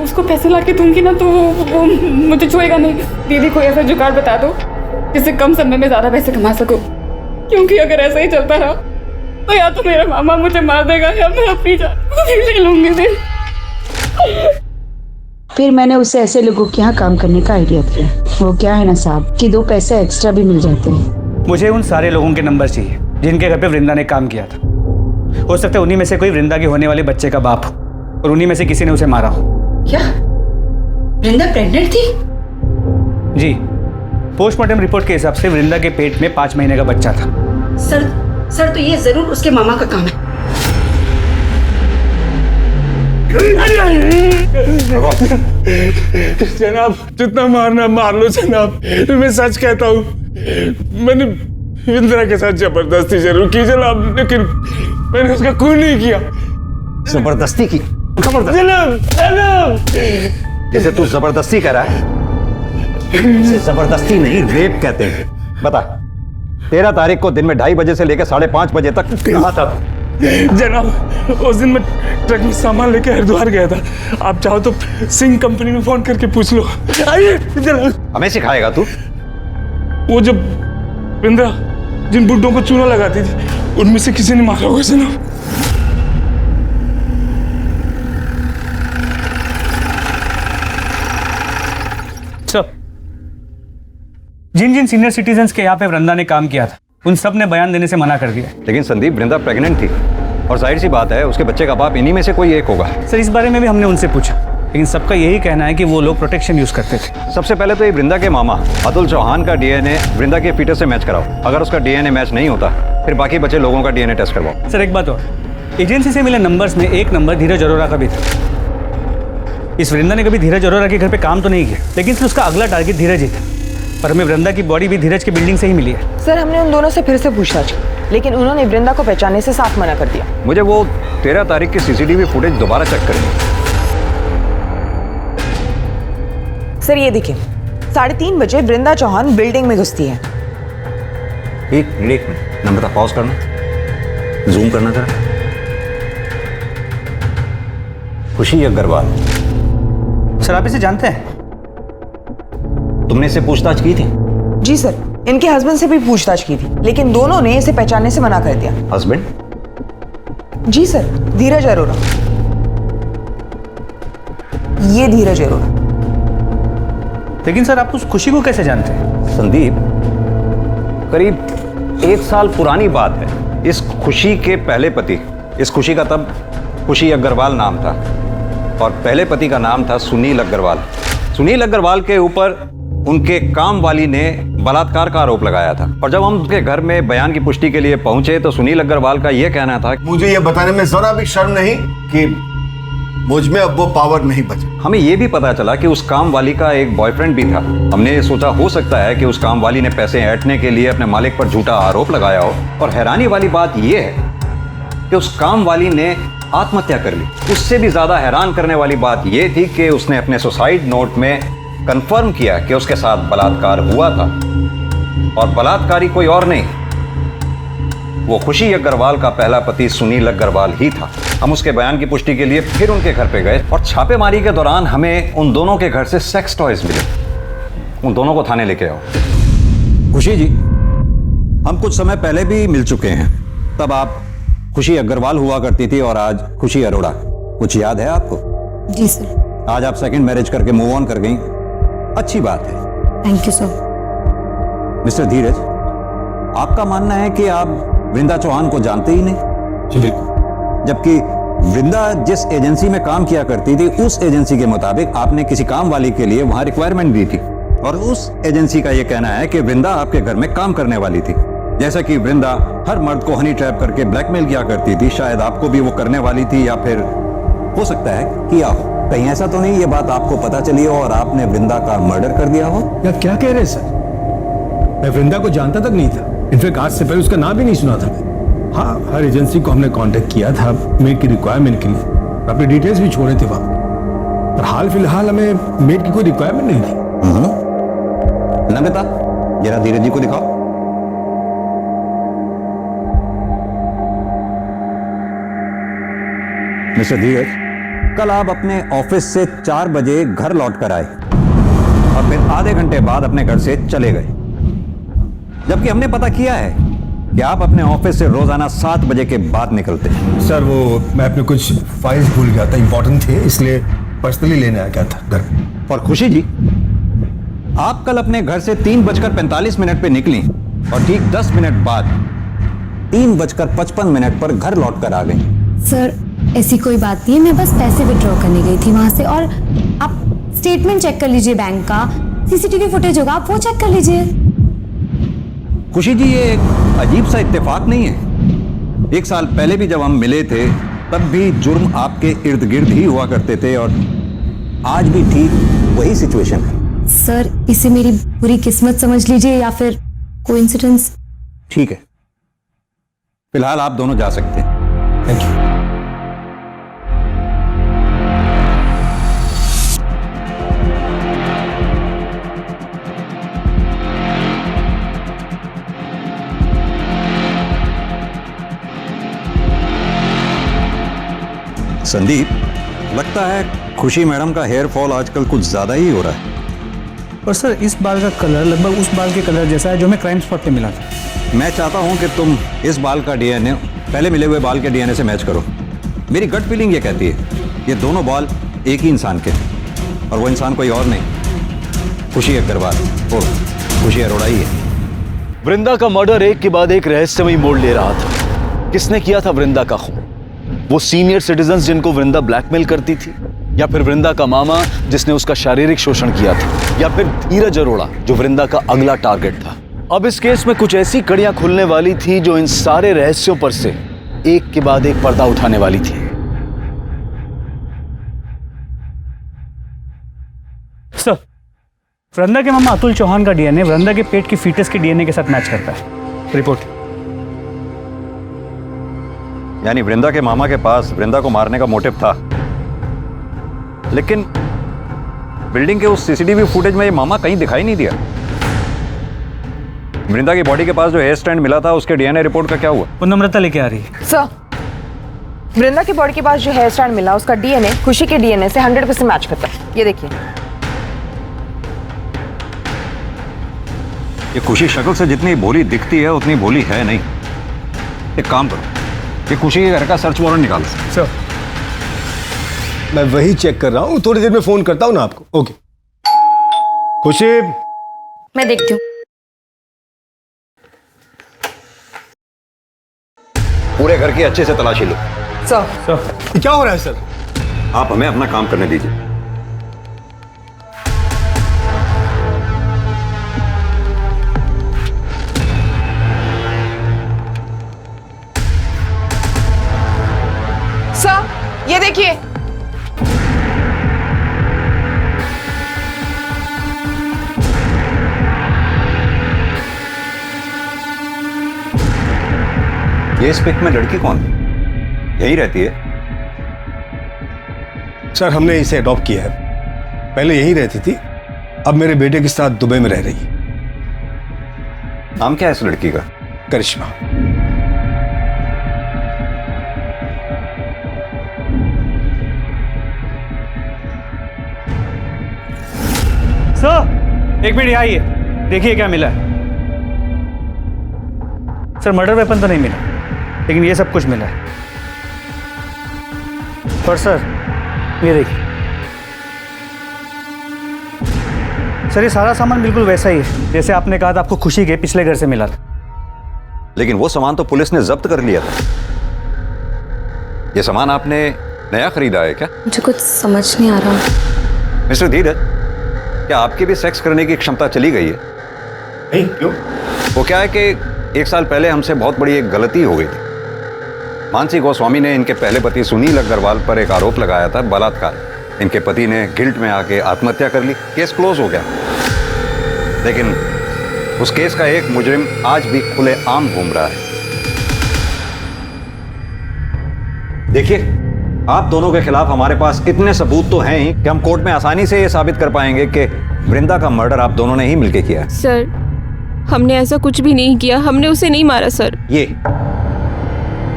उसको पैसे ला के दूंगी ना तो वो मुझे छुएगा नहीं। दीदी कोई ऐसा जुगाड़ बता दो जिससे कम समय में ज्यादा पैसे कमा सको, क्योंकि अगर ऐसा ही चलता रहा तो या तो मेरा मामा मुझे मार देगा या मैं अपनी जान ले लूंगी। फिर मैंने उसे ऐसे लोगों के यहाँ काम करने का आइडिया दिया। वो क्या है ना साहब कि 2 पैसे एक्स्ट्रा भी मिल जाते हैं। मुझे उन सारे लोगों के नंबर चाहिए जिनके घर पे वृंदा ने काम किया था। हो सकता है उन्हीं में से कोई वृंदा के होने वाले बच्चे का बाप हो और उन्हीं में से किसी ने उसे मारा हो। क्या वृंदा प्रेग्नेंट थी? जी, पोस्टमार्टम रिपोर्ट के हिसाब से वृंदा के पेट में 5 महीने का बच्चा था। सर तो ये जरूर उसके मामा का काम है। जनाब जितना मारना मार लो जनाब, मैं सच कहता हूँ। मैंने इंदिरा के साथ जबरदस्ती जरूर की जनाब, लेकिन मैंने उसका खून नहीं किया। जबरदस्ती की? जनाब जैसे तू जबरदस्ती कर रहा है, इसे जबरदस्ती नहीं रेप कहते हैं। बता 13 तारीख को दिन में 2:30 बजे से लेकर 5:30 बजे तक कहाँ था? जनाब उस दिन मैं ट्रक में सामान लेके हरिद्वार गया था। आप चाहो तो सिंह कंपनी में फोन करके पूछ लो। आइए जनाब। हमें सिखाएगा तू? वो जब इंदिरा जिन बुड्ढों को चूना लगाती थी उनमें से किसी ने मारा होगा जनाब। जिन जिन सीनियर सिटीजन्स के यहाँ पे वृंदा ने काम किया था उन सब ने बयान देने से मना कर दिया। लेकिन संदीप, वृंदा प्रेग्नेंट थी और जाहिर सी बात है उसके बच्चे का बाप इन्हीं में से कोई एक होगा। सर इस बारे में भी हमने उनसे पूछा, लेकिन सबका यही कहना है कि वो लोग प्रोटेक्शन यूज करते थे। सबसे पहले तो ये वृंदा के मामा अतुल चौहान का डीएनए वृंदा के फीटस से मैच कराओ। अगर उसका डीएनए मैच नहीं होता फिर बाकी बचे लोगों का डीएनए टेस्ट करवाओ। सर एक बात और, एजेंसी से मिले नंबर्स में एक नंबर धीरज अरोरा का भी था। इस वृंदा ने कभी धीरज अरोरा के घर पे काम तो नहीं किया, लेकिन फिर उसका अगला टारगेट धीरज ही था। पर हमें वृंदा की बॉडी भी धीरज की बिल्डिंग से ही मिली है। सर हमने उन दोनों से फिर से पूछताछ की, लेकिन उन्होंने वृंदा को पहचानने से साफ मना कर दिया। मुझे वो 13 तारीख की सीसीटीवी फुटेज दोबारा चेक करनी। सर ये देखिए 3:30 बजे वृंदा चौहान बिल्डिंग में घुसती है। एक मिनट नम्रता, पॉज करना, जूम करना जरा। खुशी अग्रवाल। सर आप इसे जानते हैं? तुमने इसे पूछताछ की थी? जी सर, इनके हस्बैंड से भी पूछताछ की थी, लेकिन दोनों ने इसे पहचानने से मना कर दिया। हस्बैंड? जी सर, धीरज अरोरा। ये धीरज अरोरा। लेकिन सर आप उस खुशी को कैसे जानते हैं? संदीप, करीब 1 साल पुरानी बात है। इस खुशी के पहले पति, इस खुशी का तब खुशी अग्रवाल नाम था और पहले पति का नाम था सुनील अग्रवाल। सुनील अग्रवाल के ऊपर उनके काम वाली ने बलात्कार का आरोप लगाया था और जब हम उनके घर में बयान की पुष्टि के लिए पहुंचे तो सुनील अग्रवाल का यह कहना था, मुझे यह बताने में जरा भी शर्म नहीं कि मुझ में अब वो पावर नहीं बचा। हमें यह भी पता चला कि उस काम वाली का एक बॉयफ्रेंड भी था। हमने सोचा हो सकता है कि उस काम वाली ने पैसे ऐंठने के लिए अपने मालिक पर झूठा आरोप लगाया हो। और हैरानी वाली बात यह है कि उस काम वाली ने आत्महत्या कर ली। उससे भी ज्यादा हैरान करने वाली बात यह थी कि उसने अपने सुसाइड नोट में कंफर्म किया कि उसके साथ बलात्कार हुआ था और बलात्कारी कोई और नहीं, वो खुशी अग्रवाल का पहला पति सुनील अग्रवाल ही था। हम उसके बयान की पुष्टि के लिए फिर उनके घर पे गए और छापेमारी के दौरान हमें उन दोनों के घर से सेक्स टॉयज मिले। उन दोनों को थाने लेके आओ। खुशी जी, हम कुछ समय पहले भी मिल चुके हैं। तब आप खुशी अग्रवाल हुआ करती थी और आज खुशी अरोड़ा। कुछ याद है आपको? जी सर। आज आप सेकंड मैरिज करके मूव ऑन कर गई, अच्छी बात है। Thank you sir. मिस्टर धीरज, आपका मानना है कि आप वृंदा चौहान को जानते ही नहीं, जबकि वृंदा जिस एजेंसी में काम किया करती थी उस एजेंसी के मुताबिक आपने किसी काम वाली के लिए वहां रिक्वायरमेंट दी थी और उस एजेंसी का यह कहना है कि वृंदा आपके घर में काम करने वाली थी। जैसा कि वृंदा हर मर्द को हनी ट्रैप करके ब्लैकमेल किया करती थी, शायद आपको भी वो करने वाली थी या फिर हो सकता है किया हो। कहीं ऐसा तो नहीं ये बात आपको पता चली हो और आपने वृंदा का मर्डर कर दिया हो? या क्या कह रहे हैं सर? मैं वृंदा को जानता तक नहीं था। इनफैक्ट आज से पहले उसका नाम भी नहीं सुना था। हाँ, हर एजेंसी को हमने कांटेक्ट किया था मेड की रिक्वायरमेंट के लिए, अपनी डिटेल्स भी छोड़े थे वहां, पर हाल फिलहाल हमें मेड की कोई रिक्वायरमेंट नहीं थी। नमिता, जरा धीरज जी को दिखाओ। मिस्टर धीरज, कल आप अपने ऑफिस से 4 बजे घर लौट कर आए और फिर आधे घंटे बाद अपने घर से चले गए, जबकि हमने पता किया है कि आप अपने ऑफिस से रोजाना 7 बजे के बाद निकलते हैं। सर वो मैं अपने कुछ फाइल्स भूल गया था, इंपॉर्टेंट थे, इसलिए पर्सनली लेने आ गया था घर। और खुशी जी, आप कल अपने घर से 3:45 पे निकली और ठीक 10 मिनट बाद 3:55 पर घर लौट कर आ गई। सर ऐसी कोई बात नहीं है, मैं बस पैसे विड्रॉ करने गई थी वहां से। और आप स्टेटमेंट चेक कर लीजिए बैंक का, सीसीटीवी फुटेज होगा, आप वो चेक कर लीजिए। खुशी जी, ये एक अजीब सा इत्तेफाक नहीं है? 1 साल पहले भी जब हम मिले थे तब भी जुर्म आपके इर्द गिर्द ही हुआ करते थे और आज भी ठीक वही सिचुएशन है। सर इसे मेरी बुरी किस्मत समझ लीजिए या फिर कोइंसिडेंस। ठीक है, फिलहाल आप दोनों जा सकते हैं। Thank you. संदीप, लगता है खुशी मैडम का हेयर फॉल आजकल कुछ ज्यादा ही हो रहा है। और सर इस बाल का कलर लगभग उस बाल के कलर जैसा है जो मैं क्राइम स्पॉट पे मिला था। मैं चाहता हूं कि तुम इस बाल का डीएनए पहले मिले हुए बाल के डीएनए से मैच करो। मेरी गट फीलिंग ये कहती है ये दोनों बाल एक ही इंसान के हैं और वो इंसान कोई और नहीं, खुशी अग्रवाल और खुशी अरोड़ा ही है। वृंदा का मर्डर एक के बाद एक रहस्यमयी मोड़ ले रहा था। किसने किया था वृंदा का खून? वो सीनियर सिटीजन्स जिनको वृंदा ब्लैकमेल करती थी, या फिर वृंदा का मामा जिसने उसका शारीरिक शोषण किया था, या फिर धीरज अरोड़ा जो वृंदा का अगला टारगेट था? अब इस केस में कुछ ऐसी कड़ियां खुलने वाली थी जो इन सारे रहस्यों पर से एक के बाद एक पर्दा उठाने वाली थी। सर, वृंदा के मामा अतुल चौहान का डीएनए वृंदा के पेट की फीटस के डीएनए के साथ मैच करता है। रिपोर्ट। यानी वृंदा के मामा के पास वृंदा को मारने का मोटिव था, लेकिन बिल्डिंग के उस सीसीटीवी फुटेज में ये मामा कहीं दिखाई नहीं दिया। वृंदा की बॉडी के पास जो हेयर स्टैंड मिला था उसके डीएनए रिपोर्ट का क्या हुआ? वो नम्रता लेके आ रही है। सर, वृंदा की बॉडी के पास जो हेयर स्टैंड मिला उसका डीएनए खुशी के डीएनए से 100% मैच करता है। ये देखिए। ये खुशी शक्ल से जितनी भोली दिखती है उतनी भोली है नहीं। एक काम करो, ये खुशी के घर का सर्च वारंट निकालो। सर, मैं वही चेक कर रहा हूँ, थोड़ी देर में फोन करता हूँ ना आपको। ओके। खुशी, मैं देखती हूँ। पूरे घर की अच्छे से तलाशी लो। सर, क्या हो रहा है सर? आप हमें अपना काम करने दीजिए। सर, ये देखिए। ये इस पिक में लड़की कौन है? यही रहती है? सर, हमने इसे अडॉप्ट किया है। पहले यही रहती थी, अब मेरे बेटे के साथ दुबई में रह रही है। नाम क्या है इस लड़की का? करिश्मा। सर, एक मिनट यहाँ आइए, देखिए क्या मिला है। सर, मर्डर वेपन तो नहीं मिला, लेकिन ये सब कुछ मिला है। पर सर, ये देखिए सर, ये सारा सामान बिल्कुल वैसा ही है जैसे आपने कहा था आपको खुशी के पिछले घर से मिला था। लेकिन वो सामान तो पुलिस ने जब्त कर लिया था। ये सामान आपने नया खरीदा है क्या? मुझे कुछ समझ नहीं आ रहा। मिस्टर धीरज, क्या आपकी भी सेक्स करने की क्षमता चली गई है? नहीं, क्यों? वो क्या है कि 1 साल पहले हमसे बहुत बड़ी एक गलती हो गई थी। मानसी गोस्वामी ने इनके पहले पति सुनील अग्रवाल पर एक आरोप लगाया था, बलात्कार। इनके पति ने गिल्ट में आके आत्महत्या कर ली, केस क्लोज हो गया। लेकिन उस केस का एक मुजरिम आज भी खुलेआम घूम रहा है। देखिए, आप दोनों के खिलाफ हमारे पास इतने सबूत तो हैं ही कि हम कोर्ट में आसानी से यह साबित कर पाएंगे कि वृंदा का मर्डर आप दोनों ने ही मिलकर किया है। सर, हमने ऐसा कुछ भी नहीं किया, हमने उसे नहीं मारा सर। ये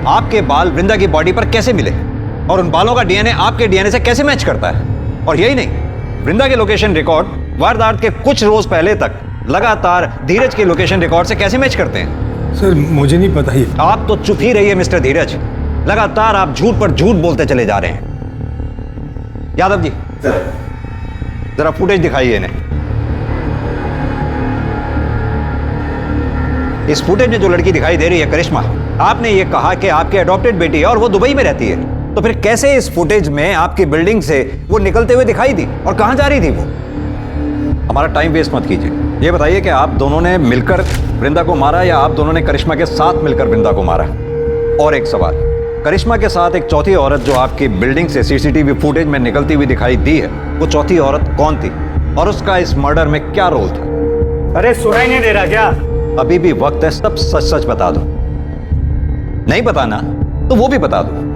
आपके बाल वृंदा की बॉडी पर कैसे मिले और उन बालों का डीएनए आपके डीएनए से कैसे मैच करता है? और यही नहीं, वृंदा के लोकेशन रिकॉर्ड वारदात के कुछ रोज पहले तक लगातार धीरज के लोकेशन रिकॉर्ड से कैसे मैच करते हैं? सर, मुझे नहीं पता ही। आप तो चुप ही रहिए मिस्टर धीरज, लगातार आप झूठ पर झूठ बोलते चले जा रहे हैं। यादव जी, जरा फुटेज दिखाइए इन्हें। इस फुटेज में जो लड़की दिखाई दे रही है करिश्मा, आपने ये कहा कि आपकी अडॉप्टेड बेटी है और वो दुबई में रहती है, तो फिर कैसे इस फुटेज में आपकी बिल्डिंग से वो निकलते हुए दिखाई दी और कहां जा रही थी वो? हमारा टाइम वेस्ट मत कीजिए, ये बताइए कि आप दोनों ने मिलकर वृंदा को मारा या आप दोनों ने करिश्मा के साथ मिलकर वृंदा को मारा? और एक सवाल, करिश्मा के साथ एक चौथी औरत जो आपकी बिल्डिंग से सीसीटीवी फुटेज में निकलती हुई दिखाई दी है, वो चौथी औरत कौन थी और उसका इस मर्डर में क्या रोल था? अरे सुनाई नहीं दे रहा क्या? अभी भी वक्त है, सब सच सच बता दो। नहीं बताना तो वो भी बता दो।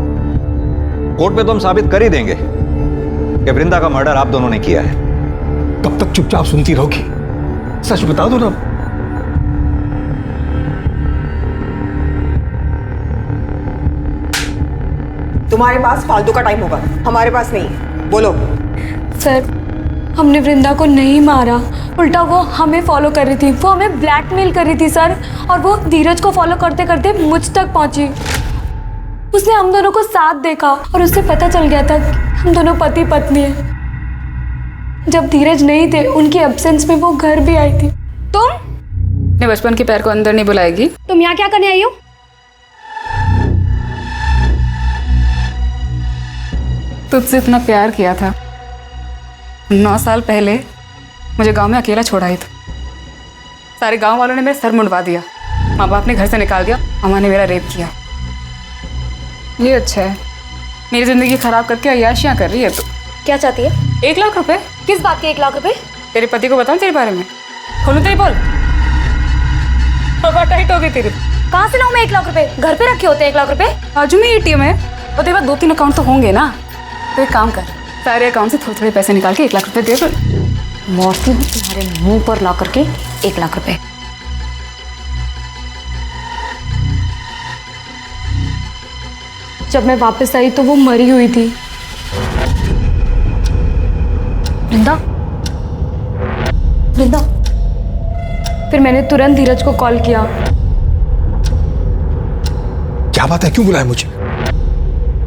कोर्ट में तो हम साबित कर ही देंगे कि वृंदा का मर्डर आप दोनों ने किया है। कब तक चुपचाप सुनती रहोगी? सच बता दो ना। तुम्हारे पास फालतू का टाइम होगा, हमारे पास नहीं। बोलो। सर, हमने वृंदा को नहीं मारा, उल्टा वो हमें फॉलो कर रही थी, वो हमें ब्लैकमेल कर रही थी सर, और वो धीरज को फॉलो करते करते मुझ तक पहुंची। उसने हम दोनों को साथ देखा और उससे पता चल गया था कि हम दोनों पति पत्नी हैं। जब धीरज नहीं थे, उनकी एब्सेंस में वो घर भी आई थी। तुम अपने बचपन के प्यार को अंदर नहीं बुलाएगी? तुम यहाँ क्या करने आई हो? तुझसे इतना प्यार किया था, 9 साल पहले मुझे गांव में अकेला छोड़ा ही था। सारे गांव वालों ने मेरा सर मुंडवा दिया, माँ बाप ने घर से निकाल दिया, अम्मा ने मेरा रेप किया। ये अच्छा है, मेरी जिंदगी खराब करके अय्याशियाँ कर रही है। तो क्या चाहती है? 1 लाख रुपए। किस बात के 1 लाख रुपए? तेरे पति को बताऊं तेरे बारे में? खोलूं तेरी पोल? हवा टाइट हो गई तेरी। कहाँ से लाऊं मैं 1 लाख रुपए? घर पे रखे होते 1 लाख रुपए? बाजू में एटीएम है और तेरे पास 2-3 अकाउंट तो होंगे ना। तो एक काम कर, सारे अकाउंट से थोड़े थोड़े पैसे निकाल के 1 लाख रुपए दे दो। मौसी हूँ तुम्हारे मुंह पर ला करके 1 लाख रुपए। जब मैं वापस आई तो वो मरी हुई थी। वृंदा, वृंदा। फिर मैंने तुरंत धीरज को कॉल किया। क्या बात है, क्यों बुलाया मुझे?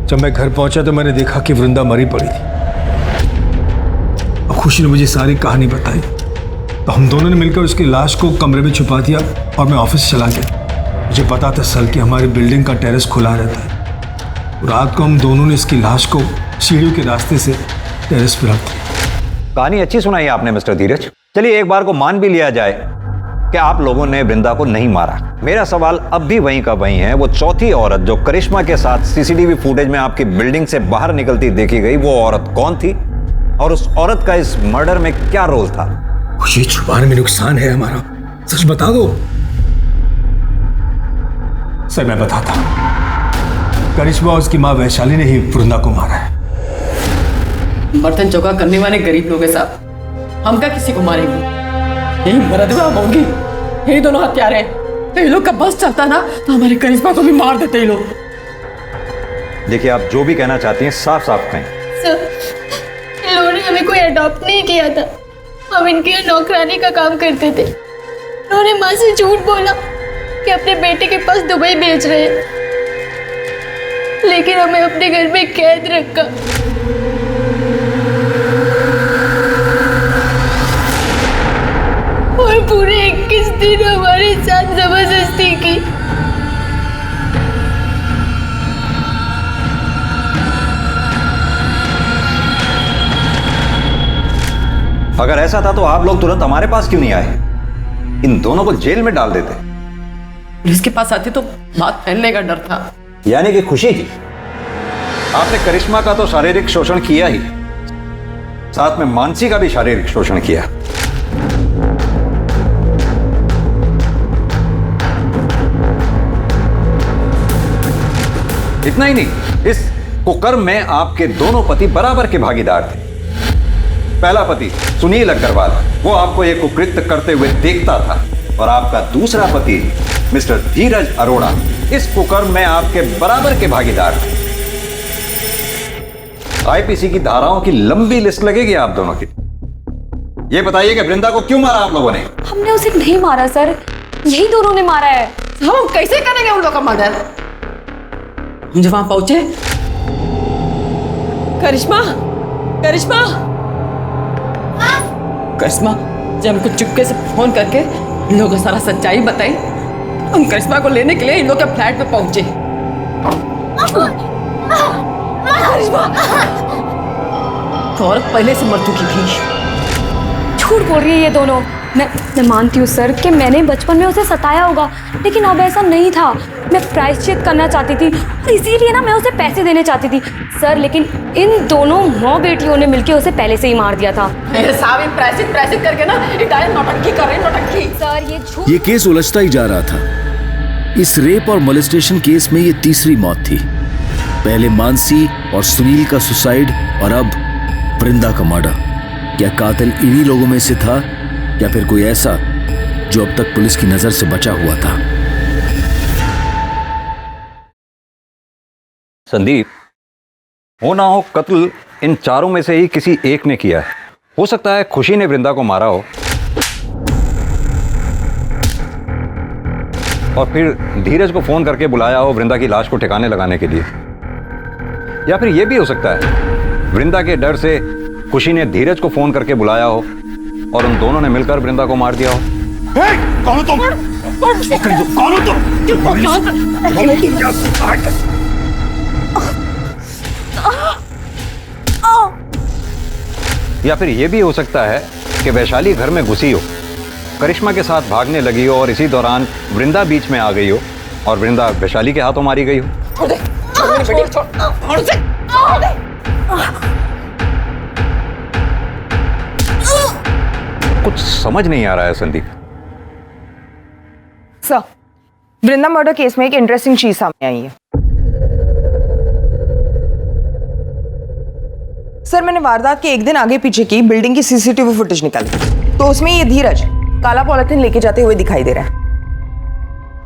जब मैं घर पहुंचा तो मैंने देखा कि वृंदा मरी पड़ी थी। अब खुशी ने मुझे सारी कहानी बताई, तो हम दोनों ने मिलकर उसकी लाश को कमरे में छुपा दिया और मैं ऑफिस चला गया। मुझे पता था सर कि हमारी बिल्डिंग का टेरेस खुला रहता है। रात को हम दोनों ने इसकी लाश को सीढ़ियों के रास्ते से टेरेस पर रख दिया। कहानी अच्छी सुनाई आपने मिस्टर धीरज। चलिए एक बार को मान भी लिया जाए कि आप लोगों ने वृंदा को नहीं मारा। मेरा सवाल अब भी वहीं का वहीं है, वो चौथी औरत जो करिश्मा के साथ सीसीटीवी फुटेज में आपकी बिल्डिंग से बाहर निकलती देखी गई, वो औरत कौन थी और उस औरत का इस मर्डर में क्या रोल था? खुशी, छुपाने में नुकसान है हमारा, सच बता दो। सर, मैं बताता हूं। करिश्मा और उसकी माँ वैशाली ने ही वृंदा को मारा है। बर्तन चौका करने वाले गरीब लोग के साथ हम क्या किसी को मारेंगे? यही मरदवा होंगी, यही दोनों हत्यारे हैं। तो ये लोग का बस चलता ना तो हमारे करिश्मा को भी मार देते ये लोग। देखिए, आप जो भी कहना चाहती हैं साफ साफ कहें। सर, इन लोगों ने हमें कोई अडॉप्ट नहीं किया था, हम इनके यहाँ नौकरानी का काम करते थे। उन्होंने माँ से झूठ बोला कि अपने बेटे के पास दुबई भेज रहे हैं, लेकिन हमें अपने घर में कैद रखा। और पूरे 21 दिन हमारे साथ जबरदस्ती की। अगर ऐसा था तो आप लोग तुरंत हमारे पास क्यों नहीं आए? इन दोनों को जेल में डाल देते। पुलिस के पास आती तो बात फैलने का डर था। यानी कि खुशी जी, आपने करिश्मा का तो शारीरिक शोषण किया ही, साथ में मानसी का भी शारीरिक शोषण किया। इतना ही नहीं, इस कुकर्म में आपके दोनों पति बराबर के भागीदार थे। पहला पति सुनील अग्रवाल, वो आपको एक कुकृत्य करते हुए देखता था, और आपका दूसरा पति मिस्टर धीरज अरोड़ा इस कुकर्म में आपके बराबर के भागीदार थे। आईपीसी की धाराओं की लंबी लिस्ट लगेगी आप दोनों की। ये बताइए कि वृंदा को क्यों मारा आप लोगों ने? हमने उसे नहीं मारा सर, यही दोनों ने मारा है। हम कैसे करेंगे उन लोगों का मर्डर? हम जब वहां पहुंचे, करिश्मा करिश्मा करिश्मा जब हमको चुपके से फोन करके इन लोगों को सारा सच्चाई बताई, हम करिश्मा को लेने के लिए इन लोग के फ्लैट पे पहुंचे। करिश्मा तो औरत पहले से मर चुकी थी। झूठ बोल रही है ये दोनों। मैं मानती हूँ सर कि मैंने बचपन में उसे सताया होगा, लेकिन अब ऐसा नहीं था। मैं प्रायश्चित करना चाहती थी और इसीलिए ना मैं उसे पैसे देने चाहती थी सर, लेकिन इन दोनों माँ बेटियों ने मिलकर उसे पहले से ही मार दिया था। साहब प्रायश्चित करके ना इटालियन नौटंकी कर रहे, नौटंकी। सर ये झूठ। ये केस उलझता ही जा रहा था। इस रेप और मोलेस्टेशन केस में ये तीसरी मौत थी। पहले मानसी और सुनील का सुसाइड और अब वृंदा का मर्डर। क्या कातिल इन्हीं लोगों में से था या फिर कोई ऐसा जो अब तक पुलिस की नजर से बचा हुआ था? संदीप, हो ना हो कत्ल इन चारों में से ही किसी एक ने किया है। हो सकता है खुशी ने वृंदा को मारा हो और फिर धीरज को फोन करके बुलाया हो वृंदा की लाश को ठिकाने लगाने के लिए। या फिर यह भी हो सकता है वृंदा के डर से खुशी ने धीरज को फोन करके बुलाया हो और उन दोनों ने मिलकर वृंदा को मार दिया हो। कौन हो तुम? कौन हो या फिर यह भी हो सकता है कि वैशाली घर में घुसी हो, करिश्मा के साथ भागने लगी हो और इसी दौरान वृंदा बीच में आ गई हो और वृंदा वैशाली के हाथों मारी गई हो। कुछ समझ नहीं आ रहा है संदीप। सर, वृंदा मर्डर केस में एक इंटरेस्टिंग चीज सामने आई है। सर, मैंने वारदात के एक दिन आगे पीछे की बिल्डिंग की सीसीटीवी फुटेज निकाली, तो उसमें ये धीरज काला पॉलिथीन लेके जाते हुए दिखाई दे रहा है।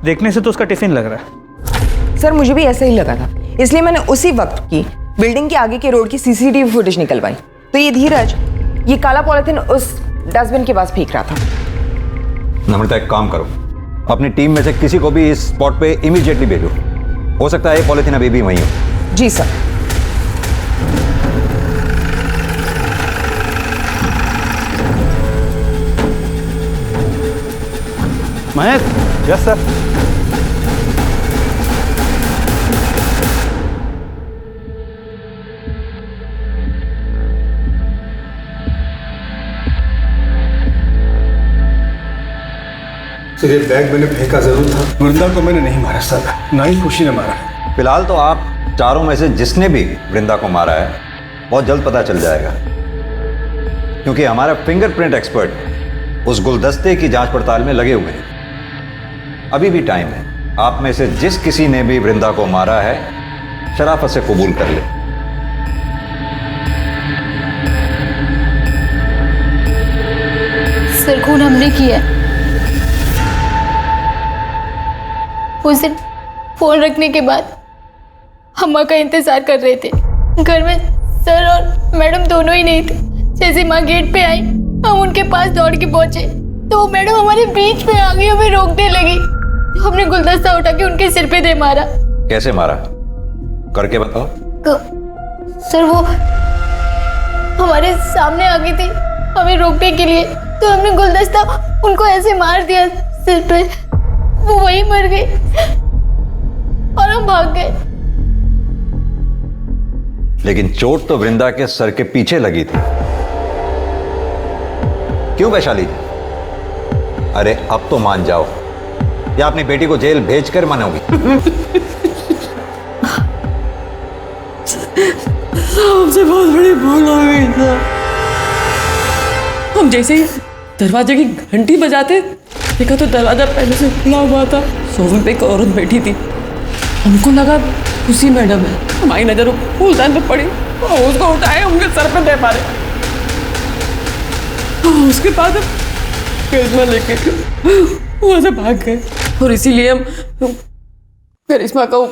देखने से तो उसका टिफिन लग रहा है। सर, मुझे भी ऐसा ही लगा था, इसलिए मैंने उसी वक्त की बिल्डिंग के आगे के रोड की सीसीटीवी फुटेज निकलवाई। तो ये धीरज ये काला पॉलिथीन उस डस्टबिन के पास फेंक रहा था। नम्रता, एक काम करो, अपनी टीम में से किसी को भी इस स्पॉट पे इमीडिएटली भेजो। हो सकता है ये पॉलिथीन अभी भी वहीं हो। जी sir. Mahesh. Yes sir. Sir, ये बैग मैंने फेंका जरूर था। वृंदा को मैंने नहीं मारा सर, ना ही खुशी ने मारा। फिलहाल तो आप चारों में से जिसने भी वृंदा को मारा है बहुत जल्द पता चल जाएगा, क्योंकि हमारा फिंगरप्रिंट एक्सपर्ट उस गुलदस्ते की जांच पड़ताल में लगे हुए हैं। अभी भी टाइम है। आप में से जिस किसी ने भी वृंदा को मारा है शराफत से कबूल कर ले। सर, खून हमने किया है। उस दिन फोन रखने के बाद अम्मा का इंतजार कर रहे थे। घर में सर और मैडम दोनों ही नहीं थे। जैसे माँ गेट पे आई, हम उनके पास दौड़ के पहुंचे तो मैडम हमारे बीच में आ गई, हमें रोकने लगी। हमने गुलदस्ता उठा के उनके सिर पे दे मारा। कैसे मारा? करके बताओ। सर, वो हमारे सामने आ गई थी हमें रोकने के लिए, तो हमने गुलदस्ता उनको ऐसे मार दिया सिर पे, वो वहीं मर गई और हम भाग गए। लेकिन चोट तो वृंदा के सर के पीछे लगी थी। क्यों वैशाली? अरे अब तो मान जाओ, या अपनी बेटी को जेल भेजकर मानोगी? हमसे बहुत बड़ी भूल हो गई था। हम जैसे ही दरवाजे की घंटी बजाते देखा तो दरवाजा पहले से खुला हुआ था। सोफे पे एक औरत बैठी थी। हमको लगा खुशी मैडम है। हमारी नजर फूलदान पे पड़ी और उसको उठाए उनके सर पे दे मारे। उसके बाद करिश्मा लेके वहां से भाग गए और इसीलिए हम करिश्मा को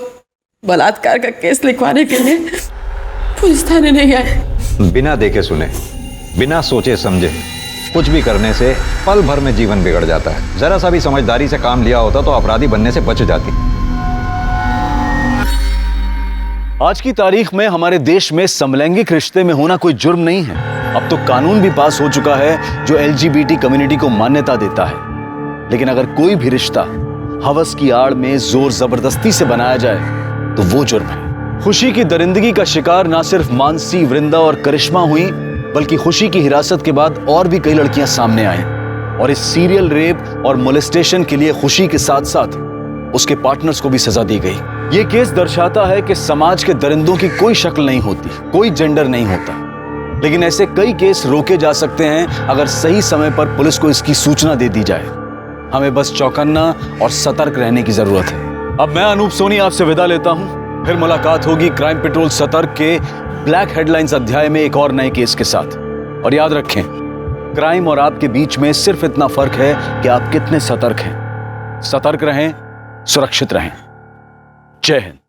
बलात्कार का केस लिखवाने के लिए पुलिस थाने नहीं आए। बिना देखे सुने, बिना सोचे समझे कुछ भी करने से पल भर में जीवन बिगड़ जाता है। जरा सा भी समझदारी से काम लिया होता तो अपराधी बनने से बच जाती। आज की तारीख में हमारे देश में समलैंगिक रिश्ते में होना कोई जुर्म नहीं है। अब तो कानून भी पास हो चुका है जो LGBT कम्युनिटी को मान्यता देता है। लेकिन अगर कोई भी रिश्ता हवस की आड़ में जोर जबरदस्ती से बनाया जाए तो वो जुर्म है। खुशी की दरिंदगी का शिकार ना सिर्फ मानसी, वृंदा और करिश्मा हुई, बल्कि खुशी की हिरासत के बाद और भी कई लड़कियां सामने आई। और इस सीरियल रेप और मोलेस्टेशन के लिए खुशी के साथ साथ उसके पार्टनर्स को भी सजा दी गई। ये केस दर्शाता है कि समाज के दरिंदों की कोई शक्ल नहीं होती, कोई जेंडर नहीं होता। लेकिन ऐसे कई केस रोके जा सकते हैं अगर सही समय पर पुलिस को इसकी सूचना दे दी जाए। हमें बस चौकन्ना और सतर्क रहने की जरूरत है। अब मैं अनूप सोनी आपसे विदा लेता हूं। फिर मुलाकात होगी क्राइम पेट्रोल सतर्क के ब्लैक हेडलाइंस अध्याय में एक और नए केस के साथ। और याद रखें, क्राइम और आपके बीच में सिर्फ इतना फर्क है कि आप कितने सतर्क हैं। सतर्क रहें, सुरक्षित रहें। जय हिंद।